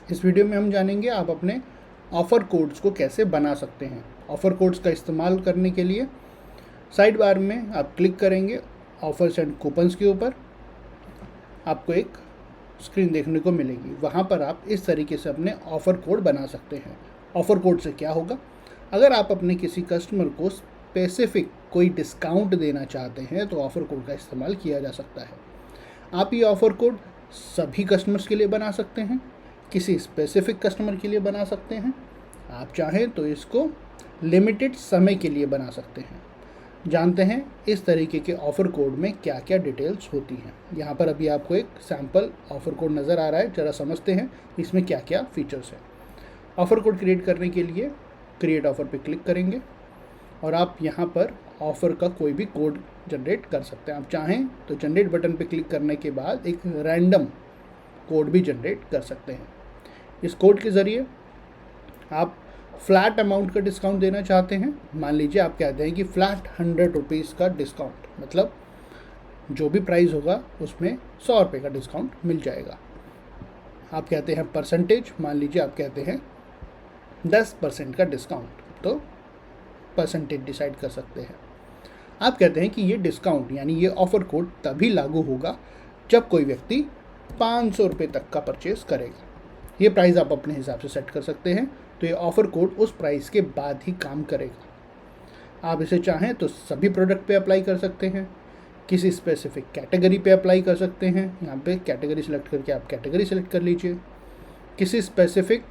इस वीडियो में हम जानेंगे आप अपने ऑफ़र कोड्स को कैसे बना सकते हैं। ऑफ़र कोड्स का इस्तेमाल करने के लिए साइड बार में आप क्लिक करेंगे ऑफ़र्स एंड कूपन्स के ऊपर, आपको एक स्क्रीन देखने को मिलेगी। वहाँ पर आप इस तरीके से अपने ऑफ़र कोड बना सकते हैं। ऑफ़र कोड से क्या होगा, अगर आप अपने किसी कस्टमर को स्पेसिफिक कोई डिस्काउंट देना चाहते हैं तो ऑफ़र कोड का इस्तेमाल किया जा सकता है। आप ये ऑफ़र कोड सभी कस्टमर्स के लिए बना सकते हैं, किसी स्पेसिफिक कस्टमर के लिए बना सकते हैं, आप चाहें तो इसको लिमिटेड समय के लिए बना सकते हैं। जानते हैं इस तरीके के ऑफ़र कोड में क्या क्या डिटेल्स होती हैं। यहाँ पर अभी आपको एक सैम्पल ऑफ़र कोड नज़र आ रहा है, ज़रा समझते हैं इसमें क्या क्या फीचर्स हैं। ऑफ़र कोड क्रिएट करने के लिए क्रिएट ऑफ़र पे क्लिक करेंगे और आप यहाँ पर ऑफ़र का कोई भी कोड जनरेट कर सकते हैं। आप चाहें तो जनरेट बटन पे क्लिक करने के बाद एक रैंडम कोड भी जनरेट कर सकते हैं। इस कोड के ज़रिए आप फ्लैट अमाउंट का डिस्काउंट देना चाहते हैं। मान लीजिए आप कहते हैं कि फ्लैट 100 रुपीज़ का डिस्काउंट, मतलब जो भी प्राइस होगा उसमें 100 रुपये का डिस्काउंट मिल जाएगा। आप कहते हैं परसेंटेज, मान लीजिए आप कहते हैं 10% का डिस्काउंट, तो परसेंटेज डिसाइड कर सकते हैं। आप कहते हैं कि ये डिस्काउंट यानी ये ऑफ़र कोड तभी लागू होगा जब कोई व्यक्ति 500 रुपये तक का परचेज़ करेगा। ये प्राइस आप अपने हिसाब से सेट कर सकते हैं, तो ये ऑफ़र कोड उस प्राइस के बाद ही काम करेगा। आप इसे चाहें तो सभी प्रोडक्ट पे अप्लाई कर सकते हैं, किसी स्पेसिफिक कैटेगरी पे अप्लाई कर सकते हैं। यहाँ पे कैटेगरी सेलेक्ट करके आप कैटेगरी सेलेक्ट कर लीजिए, किसी स्पेसिफिक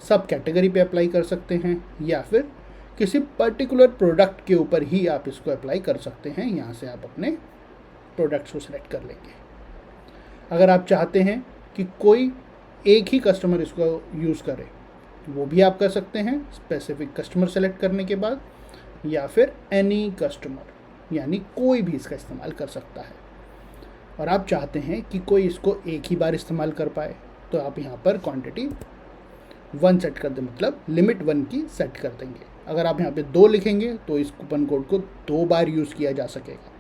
सब कैटेगरी पे अप्लाई कर सकते हैं, या फिर किसी पर्टिकुलर प्रोडक्ट के ऊपर ही आप इसको अप्लाई कर सकते हैं। यहाँ से आप अपने प्रोडक्ट्स को सिलेक्ट कर लेंगे। अगर आप चाहते हैं कि कोई एक ही कस्टमर इसको यूज़ करे, वो भी आप कर सकते हैं स्पेसिफिक कस्टमर सेलेक्ट करने के बाद, या फिर एनी कस्टमर यानी कोई भी इसका इस्तेमाल कर सकता है। और आप चाहते हैं कि कोई इसको एक ही बार इस्तेमाल कर पाए, तो आप यहाँ पर क्वांटिटी 1 सेट कर दें, मतलब लिमिट 1 की सेट कर देंगे। अगर आप यहाँ पे 2 लिखेंगे तो इस कूपन कोड को 2 बार यूज़ किया जा सकेगा।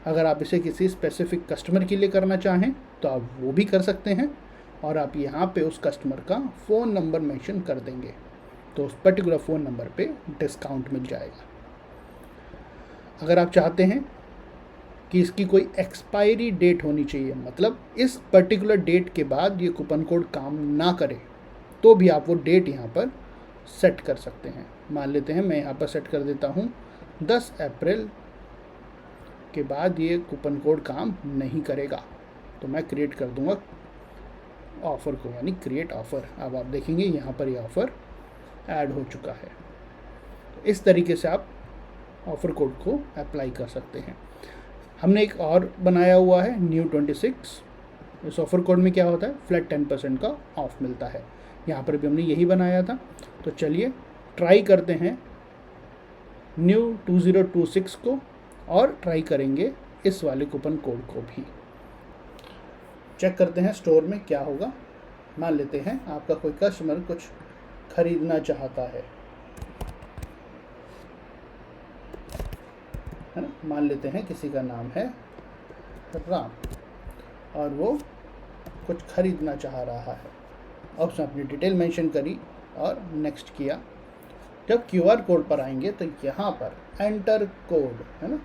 अगर आप इसे किसी स्पेसिफिक कस्टमर के लिए करना चाहें तो आप वो भी कर सकते हैं, और आप यहाँ पे उस कस्टमर का फ़ोन नंबर मेंशन कर देंगे तो उस पर्टिकुलर फ़ोन नंबर पे डिस्काउंट मिल जाएगा। अगर आप चाहते हैं कि इसकी कोई एक्सपायरी डेट होनी चाहिए, मतलब इस पर्टिकुलर डेट के बाद ये कूपन कोड काम ना करे, तो भी आप वो डेट यहाँ पर सेट कर सकते हैं। मान लेते हैं मैं यहाँ पर सेट कर देता हूँ 10 अप्रैल के बाद ये कूपन कोड काम नहीं करेगा, तो मैं क्रिएट कर दूँगा ऑफ़र को, यानी क्रिएट ऑफ़र। अब आप देखेंगे यहाँ पर ये ऑफ़र ऐड हो चुका है। तो इस तरीके से आप ऑफ़र कोड को अप्लाई कर सकते हैं। हमने एक और बनाया हुआ है न्यू 26। इस ऑफ़र कोड में क्या होता है, फ्लैट 10% का ऑफ़ मिलता है। यहाँ पर भी हमने यही बनाया था। तो चलिए ट्राई करते हैं न्यू 2026 को, और ट्राई करेंगे इस वाले कूपन कोड को भी। चेक करते हैं स्टोर में क्या होगा। मान लेते हैं आपका कोई कस्टमर कुछ खरीदना चाहता है ना। मान लेते हैं किसी का नाम है राम और वो कुछ खरीदना चाह रहा है, और उसने अपनी डिटेल मेंशन करी और नेक्स्ट किया। जब क्यूआर कोड पर आएंगे तो यहाँ पर एंटर कोड है ना,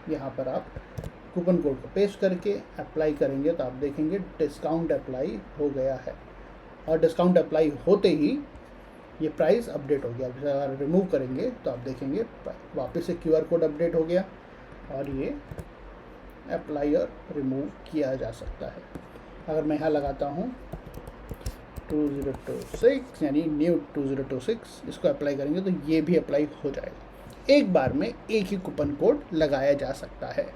यहाँ पर आप कूपन कोड को पेस्ट करके अप्लाई करेंगे तो आप देखेंगे डिस्काउंट अप्लाई हो गया है, और डिस्काउंट अप्लाई होते ही ये प्राइस अपडेट हो गया। अगर रिमूव करेंगे तो आप देखेंगे वापस से क्यूआर कोड अपडेट हो गया, और ये अप्लाई और रिमूव किया जा सकता है। अगर मैं यहाँ लगाता हूँ 2026 यानी न्यू 2026, इसको अप्लाई करेंगे तो ये भी अप्लाई हो जाएगा। एक बार में एक ही कूपन कोड लगाया जा सकता है।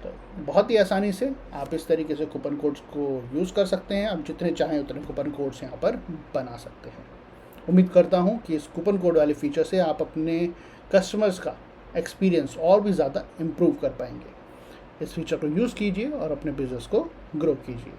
तो बहुत ही आसानी से आप इस तरीके से कूपन कोड्स को यूज़ कर सकते हैं। आप जितने चाहें उतने कूपन कोड्स यहाँ पर बना सकते हैं। उम्मीद करता हूँ कि इस कूपन कोड वाले फीचर से आप अपने कस्टमर्स का एक्सपीरियंस और भी ज़्यादा इम्प्रूव कर पाएंगे। इस फीचर को यूज़ कीजिए और अपने बिज़नेस को ग्रो कीजिए।